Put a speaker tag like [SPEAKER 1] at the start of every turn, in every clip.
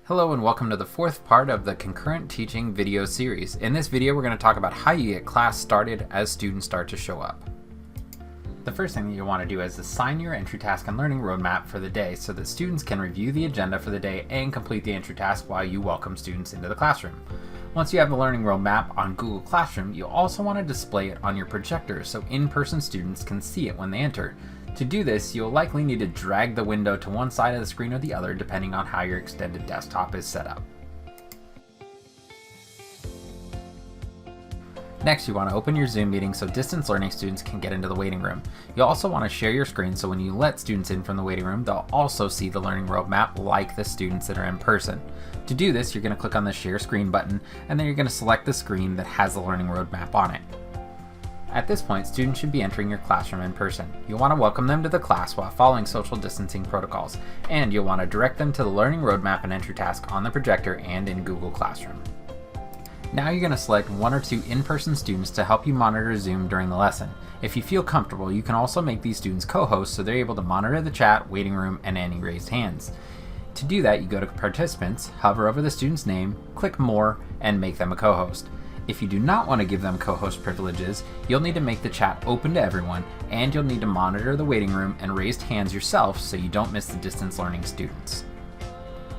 [SPEAKER 1] Hello and welcome to the fourth part of the Concurrent Teaching video series. In this video we're going to talk about how you get class started as students start to show up. The first thing that you want to do is assign your entry task and learning roadmap for the day so that students can review the agenda for the day and complete the entry task while you welcome students into the classroom. Once you have the learning roadmap on Google Classroom, you'll also want to display it on your projector so in-person students can see it when they enter. To do this, you'll likely need to drag the window to one side of the screen or the other depending on how your extended desktop is set up. Next, you want to open your Zoom meeting so distance learning students can get into the waiting room. You'll also want to share your screen so when you let students in from the waiting room, they'll also see the learning roadmap like the students that are in person. To do this, you're going to click on the Share Screen button, and then you're going to select the screen that has the learning roadmap on it. At this point, students should be entering your classroom in person. You'll want to welcome them to the class while following social distancing protocols, and you'll want to direct them to the learning roadmap and entry task on the projector and in Google Classroom. Now you're going to select one or two in-person students to help you monitor Zoom during the lesson. If you feel comfortable, you can also make these students co-hosts so they're able to monitor the chat, waiting room, and any raised hands. To do that, you go to Participants, hover over the student's name, click More, and make them a co-host. If you do not want to give them co-host privileges, you'll need to make the chat open to everyone, and you'll need to monitor the waiting room and raised hands yourself so you don't miss the distance learning students.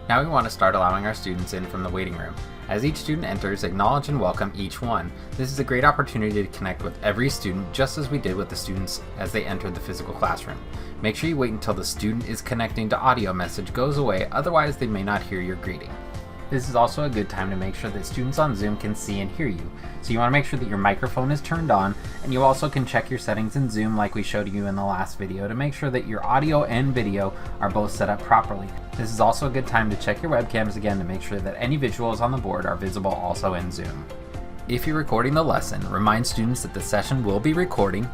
[SPEAKER 1] Now we want to start allowing our students in from the waiting room. As each student enters, acknowledge and welcome each one. This is a great opportunity to connect with every student just as we did with the students as they entered the physical classroom. Make sure you wait until the student is connecting to audio message goes away, otherwise they may not hear your greeting. This is also a good time to make sure that students on Zoom can see and hear you. So you want to make sure that your microphone is turned on, and you also can check your settings in Zoom like we showed you in the last video to make sure that your audio and video are both set up properly. This is also a good time to check your webcams again to make sure that any visuals on the board are visible also in Zoom. If you're recording the lesson, remind students that the session will be recording,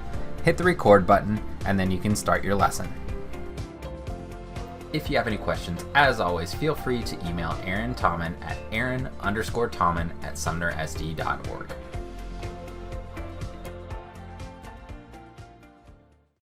[SPEAKER 1] hit the record button, and then you can start your lesson. If you have any questions, as always, feel free to email Aaron Tommen at aaron_tommen@sumnersd.org.